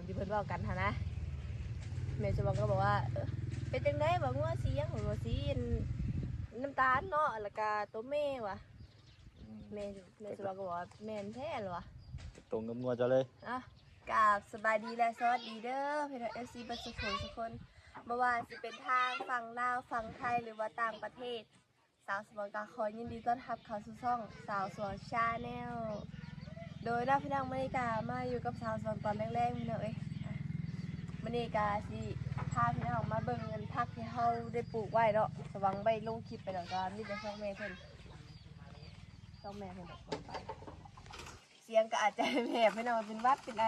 ที่เพิ่นเว้ากันหั่นนะแม่สมองก็บอกว่าเป็นจังได๋บ่งัวสีหยังของงัวสีน้ำตาลเนาะแล้วก็ตัวแม่ว่ะแม่สมองก็บอกว่าแม่นแท้เหรอวะตรงกับงัวเจ้าเลยอ่ะกราบสบายดีและสวัสดีเด้อพี่น้อง FC บัดสุขทุกคนบ่ว่าสิเป็นทางฝั่งลาวฝั่งไทยหรือว่าต่างประเทศสาวสมองก็ขอยินดีต้อนรับเข้าสู่ช่องสาวสวนชาแนลโดยพี่น้องมื้อนี้ก็มาอยู่กับสาวสวนตอนแรกๆพี่น้องมื้อนี้ก็สิพาพี่น้องมาเบิ่งเงินพักที่เฮาได้ปลูกไว้เนาะสว่างไปลงคลิปไปแล้วก็มีแต่ช่องแม่เพิ่นช่องแม่เพิ่นบอกไปเสียงก็อาจจะแหบพี่น้องเป็นวัดเป็นไอ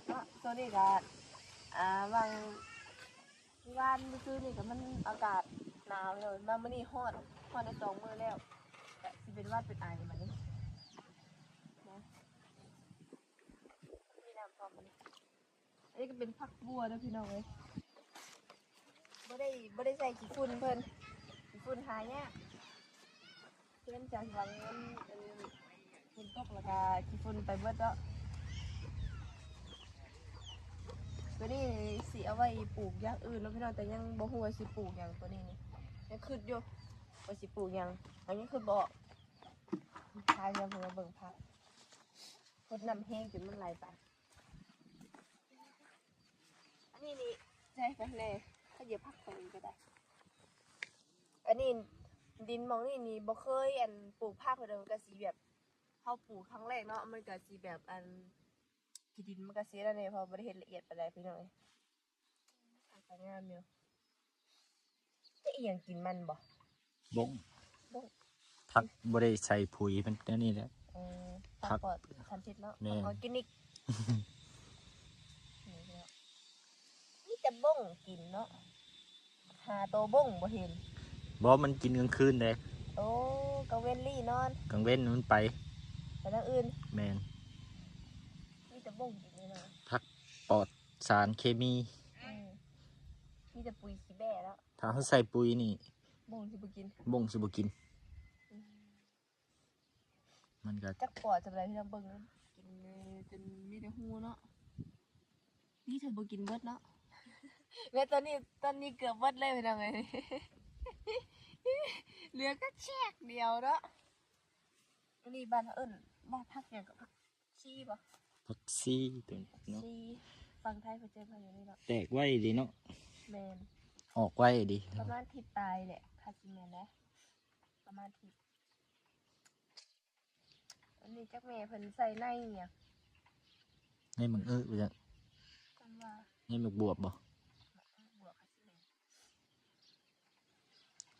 เนาะตัวนี้ก็วางว่านซื่อๆนี่ก็มันอากาศหนาวเลยมามื้อนี้ฮ้อนได้2 มื้อแล้วก็สิเป็นวัดเป็นไอมานี่นะมีน้ำพร้อมมานี่อันนี้ก็เป็นผักบัวนะพี่น้องเลยบ่ได้ใส่ขี้ฝุ่นเพิ่นขี้ฝุ่นหายากเพื่อนจากหวังฝุ่นตกแล้วก็ขี้ฝุ่นไปเบิดแล้วตัวนี้สิเอาไว้ปลูกอย่างอื่นแล้วพี่น้องแต่ยังบ่ฮู้ว่าสิปลูกหยังตัวนี้นี่ยังคิดอยู่ว่าสิปลูกหยังอันนี้คือบ่ทายยังเพิ่นมาเบิ่งผักพดน้ำแห้งจนมันไหลไปอันนี้นี่ใช่ไปเลยถ้าเหยียบผักตรงนี้ก็ได้อันนี้ดินมองนี่บ่เคยปลูกผักเลยมันก็สีแบบเขาปลูกครั้งแรกเนาะมันก็สีแบบขี้ดินมันก็สีแล้วเนี่ยพอบ่ได้เห็นละเอียดไปเลยพี่น้อยผักก็งามอยู่จะอีหยังกินมันบ่บงผักบ่ได้ใส่ปุ๋ยมันแค่นี้แหละผักปลอดสารพิษเนาะออร์แกนิกนี่จะบ้งกินเนาะหาตัวบ้งบ่เห็นบ่มันกินกลางคืนเด้โอ้กางเว้นลี่นอนกลางเว้นมันไปทางอื่นแม่นนี่จะบ้งกินนี่นะผักปลอดสารเคมีนี่จะปุ๋ยขี้แบ่แล้วถ้าเขาใส่ปุ๋ยนี่บ้งสิบ่กินมันก็จักปอดจะอะไรที่เราเบิ่งกินจนมีแต่หูเนาะนี่เธอบ่กินเบิดเนาะแม่ตอนนี้เกือบเบิดเลยไปทำไงเหลือก็แชกเดียวเนาะอันนี้บ้านเอิ้นบ้านพักอย่างกับพักชีป่ะผักซีตัวเนาะชีฟังไทยไปเจอมาอยู่นี่เนาะแตกไว้ดีเนาะแมนออกไว้ดีประมาณทิศตายแหละคาซิแมนนะประมาณทิศอันนี้จักแม่เพิ่นใส่ในเนี่ยในมึงไปจ้ะในมึงบวบบ่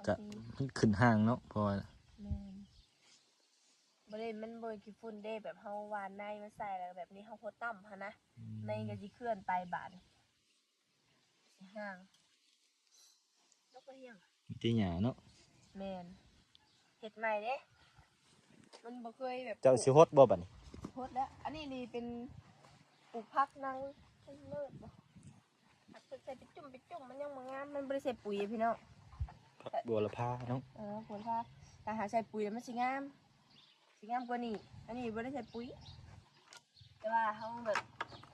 ก็มันขึ้นห่างเนาะพอบ่ได้มันบ่ขี้ฝุ่นเด้แบบเฮาหวานในมาใส่แล้วแบบนี้เฮาโคตรต่ำหั่นนะในก็สิเคลื่อนไปบาดสิห่างนกกระเฮียงมีแต่หญ้าเนาะแม่นเฮ็ดใหม่เด้มันบ่เคยแบบเจ้าสิฮดบ่บัดนี้ฮดแล้วอันนี้นี่เป็นปลูกผักนางเลิศบ่ผักใส่ไปจุ่มมันยังบ่งามมันบ่ได้ใส่ปุ๋ยพี่น้องผักบัวละพาเนาะบัวละพาถ้าหาใส่ปุ๋ยแล้วมันสิงามกว่านี้อันนี้บ่ได้ใส่ปุ๋ยแต่ว่าเฮาแบบ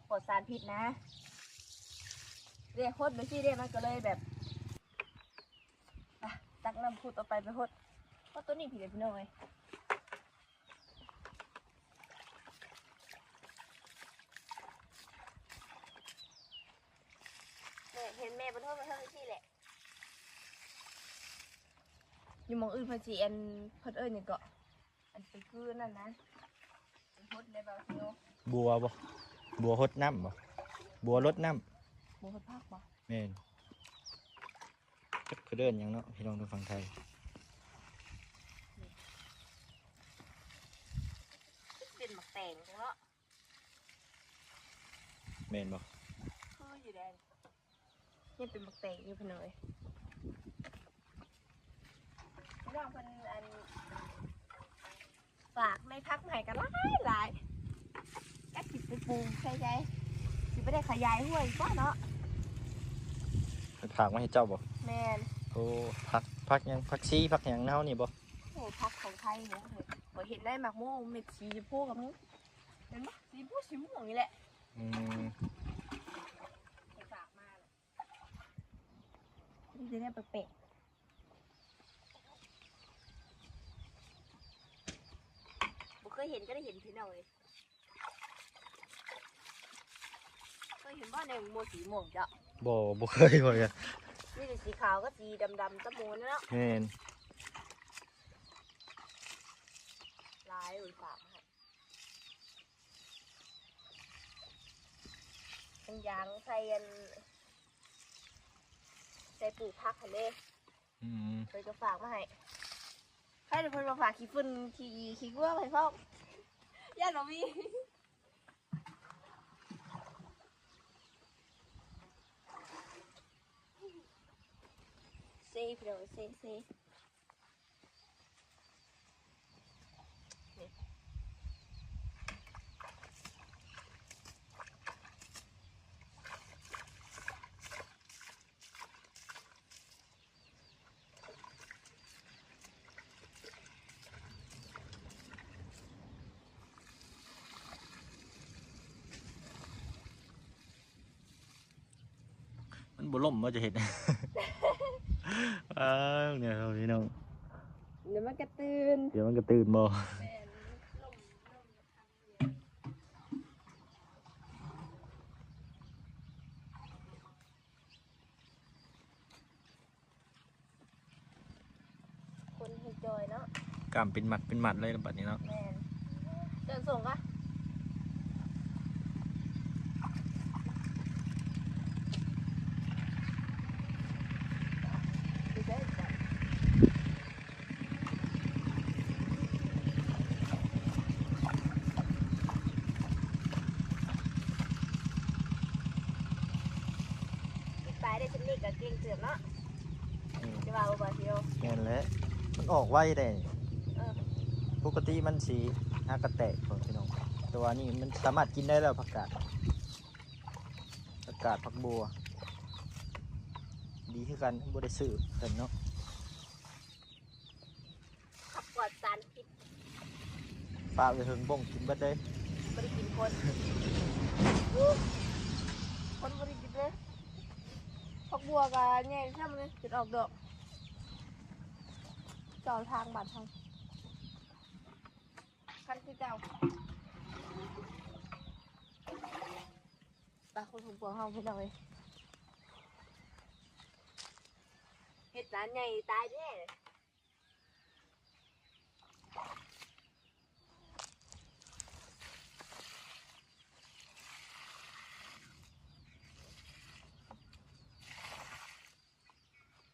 ปลอดสารพิษนะเรียกฮดไปสิเด้มันก็เลยแบบตักน้ำพุดออกไปฮดเพราะตัวนี้ผิดเลยพี่น้องเอ้ยเห็นแม่บนโทษมาเท่าที่แหละอยู่มองอื่นเพิ่นสิเพิ่นเอิ้นนี่ก็ไปคือนั่นนะฮดได้บ่พี่น้องบัวบ่บัวฮดน้ำบ่บัวรดน้ำบัวฮดผักบ่แม่นก็เดินยังเนาะพี่น้องทางฝั่งไทยเป็นหมักแตงเนาะแม่นบ่คืออยู่แดงนี่เป็นหมักแตงอยู่พี่น้องเอ้ยพี่น้องเพิ่นฝากในพักใหม่กันหลายแอปสิไปปลูกใช่สิไปได้ขยายห้วยก็เนาะผักมาให้เจ้าบ่แม่นโอ้ผักยังผักชีผักหยังเฮานี่บ่โอ้พักของไทยเนี่ยบ่เห็นได้หมักม่วงเม็ดสีชมพูกับมึงเห็นบ่สีม่วงนี่แหละ เนี่ยแปลกๆบ่เคยเห็นก็ได้เห็นพี่น้องเลยเคยเห็นว่าในโมสีม่วงจ้ะ บ่เคยเลย นี่เป็นสีขาวก็สีดำๆตะโมนเนาะ แม่น ลายอุยฝากให้เป็นยางใส่ยันใส่ปลูกพักทะเล เคยจะฝากมาให้ใครเป็นคนมาฝากขี้ฝุ่นขี้กลัวไปพ่อญาติเรามีเซ่พี่น้องเซ่มันบ่ล่มบ่จะเห็น เนี่ยครับพี่น้อง เดี๋ยวมันกระตือน เดี๋ยวมันก็ตื่นบ่คนให้จอยเนาะ กำเป็นหมัดเลยบัดนี้เนาะ แมนเดินส่งอะดูได้จ้ะไปได้ฉันนี่กับเก่งเสือเนาะจะมาบ่เที่ยว แม่นแล้วมันออกไวได้ เออ ปกติมันสีหากระแตกของพี่น้องแต่ว่านี่มันสามารถกินได้แล้วผักกาดผักบัว ดีคือกันบ่ได้ซื้อกันเนาะ ขับกอดสารพิษ ปลาไปเฮิงบ่งกินเบิดเลย บริกินคน คนบริกินเลยผักบัวกับแง่ช่ำเลยจุดออกดอกจอทางบาดทางคันคือเจ้าตาคนผักบัวห้องพี่น้องเลยเห็ดร้านใหญ่ตายแน่เลย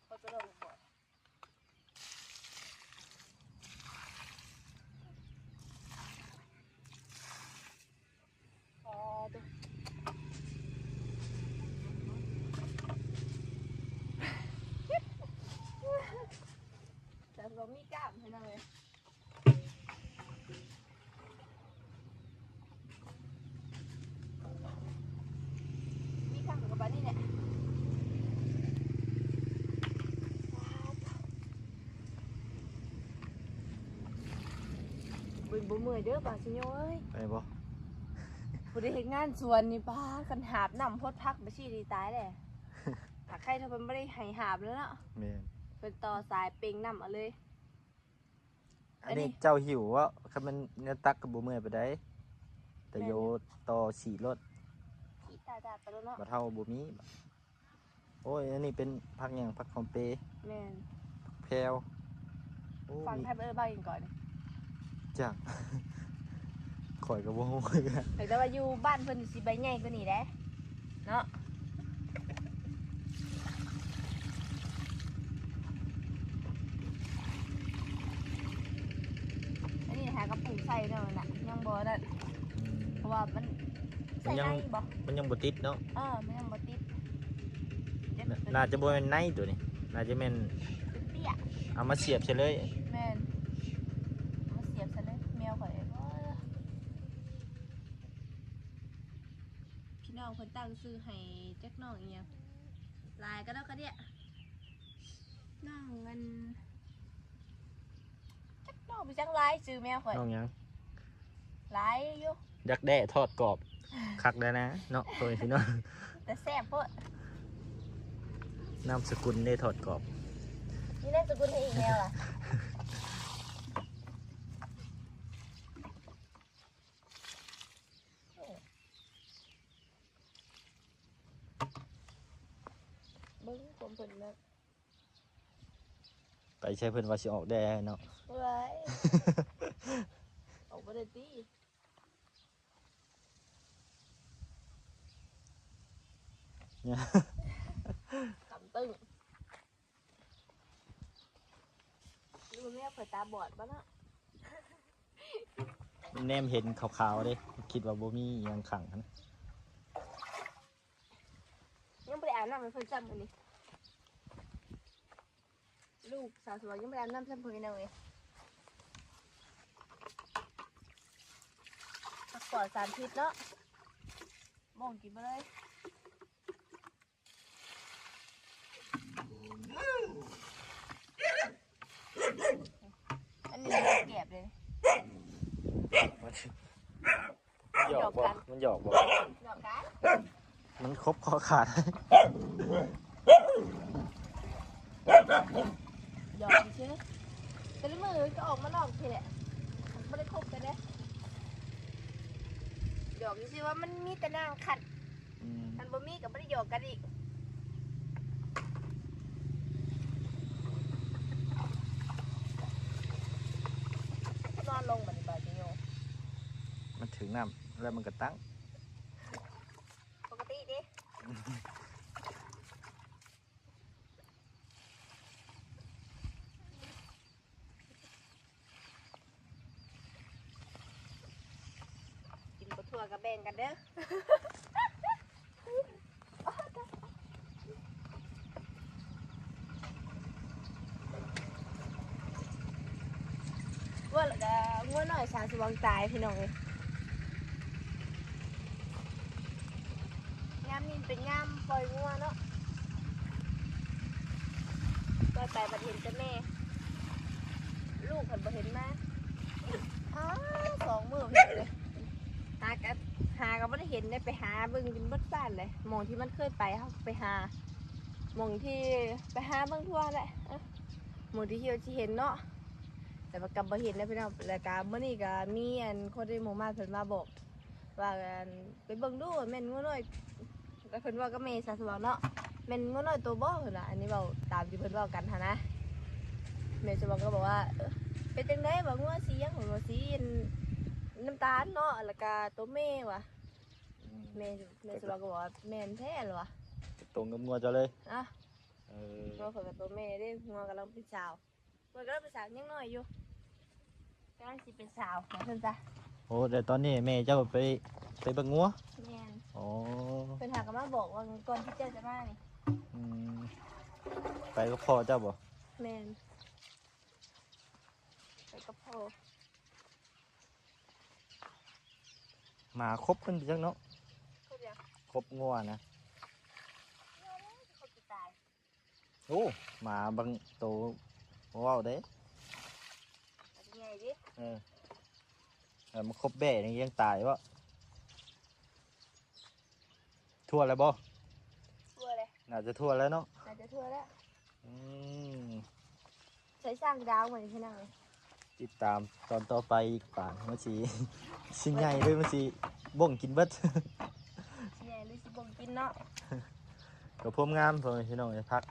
เขาจะลงบ่อยพอดู แต่เรามีกล้ามให้นะเลยมีกล้ามกับบ้านนี่แหละบุญบุญเมื่อยเด้อป่าชิโยเอ้ย ไปบ่ ผู้ได้เห็นงานสวนนี่ป้ากันหาบนำพดพักไปชี้ดีตายเลยหากใครถ้าเป็นไม่ได้ให้หาบแล้วเนาะ แม่น เป็นต่อสายเป่งนำเอาเลย อันนี้เจ้าหิวว่าคันมันเนื้อตักกับบ่เมื่อยไปได้แต่โยต่อสีรถ ขี้ตาดาไปแล้วเนาะ บ่เท่าบ่มีโอ้ยอันนี้เป็นผักหยังผักหอมเปรย์ แม่น แพรวโอ้ ฟัง มี ไทยเบอร์บ้างกันก่อน จัก ข่อยก็บ่ฮู้คือกัน แต่ว่าอยู่บ้านเพิ่นสิใบใหญ่กว่านี้แหละเนาะอันนี้หากระปุกใส่เนาะน่ะยังบ่นั่นเพราะว่ามันใส่ในบ่ มันยังบ่ติดเนาะ มันยังบ่ติดเดี๋ยว น่าจะบ่แม่นในตัวนี้น่าจะแม่น เป็นเตี้ย เอามาเสียบใช่เลย แม่นมาเสียบซะเลยแมวข่อยพี่น้องเพิ่นตั้งชื่อให้จักน้องอีหยังลายก็แล้วก็เนี่ยน้องเงินจักน้องไปจักลายชื่อแมวข่อย น้องหยัง ลายอยู่ ยักแด้ทอดกรอบคักได้นะเนาะตัวนี้พี่น้อง แต่แซ่บเพิ่น นามสกุลได้ถอดกรอบ นี่น่าจะกุลให้อีกแล้วล่ะเบิ้งผมเพิ่นแบบ ไปใช้เพิ่นว่าสิออกได้เนาะ เว้ยออกบ่ได้ติกำตึ้งดูแม่เปิดตาบอดบ่เนาะ แนมเห็นขาวๆเด้คิดว่าบ่มีอิหยังขังนะ ยังบ่ได้อาบน้ำให้เพิ่นซ้ำมื้อนี้ลูกสาวสวยยังบ่ได้อาบน้ำซ้ำเพิ่นเอาเว้ยพักผ่อนสารพิษเนาะบ่งกินมาเลยอันนี้แกบเลย มันหยอกบ่มันหยอกบ่ ดอกกัน มันครบคอขาด หยอกดิเชื่อแต่ละมือก็ออกมาลอกทีแหละไม่ได้คบกันนะหยอกดิเชื่อว่ามันมีแต่นางขัด มันบ่มีกับไม่ได้หยอกกันอีกนอนลงบัดนี้บ่จิโย มันถึงน้ำแล้วมันก็ตั้ง ปกติดิกินบะทั่วกับแบ่งกันเด้อ ว่าแล้วก็งัวหน่อยสามสิบวังตายพี่น้องเอ้ยงามนี่เป็นงามปล่อยงัวเนาะปล่อยไปบัดเห็นแต่แม่ ลูกเพิ่นบ่เห็นมาอ้าว2 มื้อเห็นเลยหาก็บ่ได้เห็นได้ไปหาเบิ่งจนเบิดบ้านเลยหม่องที่มันเคยไปเฮาไปหาหม่องที่ไปหาเบิ่งทั่วแหละหมู่ที่เฮียวสิเห็นเนาะ แต่ว่ากลับมาเห็นแล้วพี่น้องรายการเมื่อนี้ก็มีอันคนที่หมู่บ้านเพิ่นมาบอกว่าอันไปเบิ่งดูว่าแม่นงูน้อยแล้วเพิ่นว่าก็แม่สาสวรรค์เนาะแม่นงูน้อยตัวบ่เพิ่นน่ะอันนี้เว้าตามที่เพิ่นเว้ากันหั่นนะแม่สวรรค์ก็บอกว่าเป็นจังได๋ว่างูสีหยังว่าสีน้ำตาลเนาะแล้วก็ตัวแม่ว่ะแม่สวรรค์ก็บอกว่าแม่นแท้เหรอวะ ตรงกับงัวเจ้าเลย อ่ะ เออ งัวเพิ่นก็ตัวแม่เด้งัวกำลังเป็นสาวงัวกำลังเป็นสาวยังน้อยอยู่กำลังสิเป็นสาวนะเพิ่นจ้ะ โอ้แต่ตอนนี้แม่เจ้าไปเบิ่งงัว แม่น อ๋อ เพิ่นหากันมาบอกว่าก่อนที่เจ้าจะมานี่ อืมไปก็พ่อเจ้าบ่ แม่นไปกับพ่อ หมาครบมันจังเนาะ เขาเดียว ครบงัวนะ เขาจะตาย โอ้หมาบางโตว้าวเด้ อาจจะใหญ่ดิ เออมันครบแบ่นี่ยังตายวะทั่วแล้วบ่ ทั่วเลย น่าจะทั่วแล้วเนาะ อาจจะทั่วแล้ว อืม ใช้สร้างดาวเหมือนที่นั่งเลย ติดตามตอนต่อไปอีกป่านมันสิ สิใหญ่เลยมันสิบ่งกินเบิด ใหญ่หรือสิบงกินเนาะ ก็พรมงามเพิ่นพี่น้องให้พัก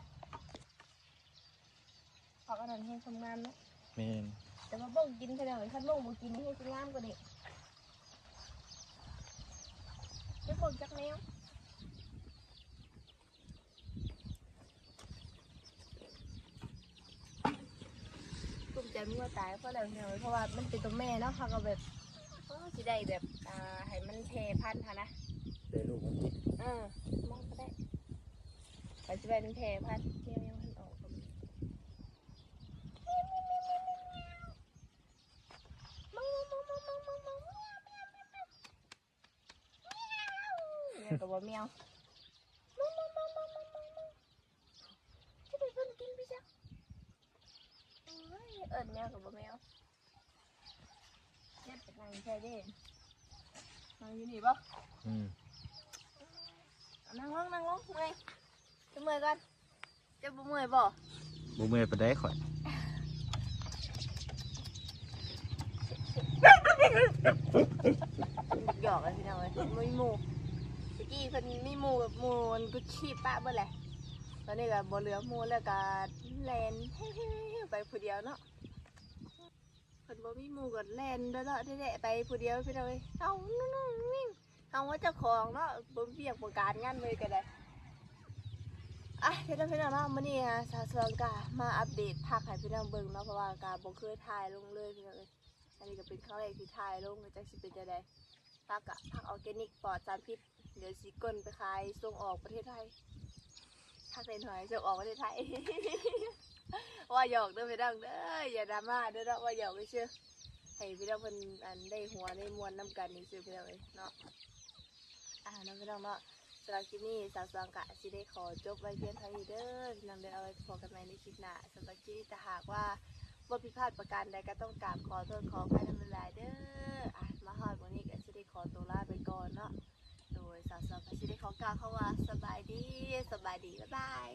เพราะอันนั้นให้ทำงานเนาะ แม่น แต่ว่าบงกินเท่าไหร่ขั้นบงกินให้ทำงานกว่านี้ไม่บงจักแนวกลุ่มใจมั่วตายเพราะอะไรเพราะว่ามันเป็นตัวแม่เนาะเขาก็แบบสิได้แบบให้มันแพร่พันธุ์ค่ะนะ ได้ลูกมันสิ มองก็ได้ไปสิไปเป็นแพร่พันธุ์เที่ยวยังพันออกก็มีเนี่ยตัวแมวจะไปคนกินพี่จ๊ะเอิญแมวกับแมวเนี่ยเป็นนางแค่เด่นนางอยู่นี่ปะ อืม นั่งลงเมื่อยจะเมื่อยกัน จะบ่เมื่อยบ่ บ่เมื่อยปานใดข่อย หยอกกันพี่น้องเลยไม่หมู่ตะกี้เพิ่นมีหมู่กับหมู่มันก็ขี้ปะเบิ่แหละตอนนี้ก็บ่เหลือหมู่แล้วก็แล่นไปผู้เดียวเนาะเพิ่นบ่มีหมู่ก็แล่นเด้อๆแท้ๆไปผู้เดียวพี่น้องเอ้ยเอานิ่งๆเอาว่าเจ้าของเนาะบ่เวียกบ่การงานเลยก็ได้อ่ะพี่น้องเนาะมื้อนี้สาวสวงกามาอัปเดตภาคให้พี่น้องเบิ่งเนาะเพราะว่ากาบ่เคยถ่ายลงเลยพี่น้องเอ้ยอันนี้ก็เป็นครั้งแรกที่ถ่ายลงก็จักสิเป็นจังได๋ ผักออร์แกนิกปลอดสารพิษเดี๋ยวสีก้นไปขายส่งออกประเทศไทยผักเป็นหอยส่งออกประเทศไทย ว่าหยอกเด้อพี่น้องเด้ออย่าดราม่าเด้อเนาะว่าหยอกไม่เชื่อให้พี่น้องเพิ่นอันได้หัวได้มวลน้ำกันนี่ซื่อพี่น้องเอ้ยเนาะน้องพี่น้องเนาะสำหรับคลิปนี้สาวสองกะสิได้ขอจบไว้เพียงเท่านี้เด้อพี่น้องเด้อเอาไว้พบกันใหม่ในคลิปหน้าสำหรับคลิปนี้ถ้าหากว่าบ่ผิดพลาดประการใดก็ต้องกราบขอโทษขออภัยนำหลายๆเด้อมาฮอดวันนี้ก็สิได้ขอตัวลาไปก่อนเนาะโดยสาวๆก็สิได้ขอกล่าวคำว่าสบายดีบ๊ายบาย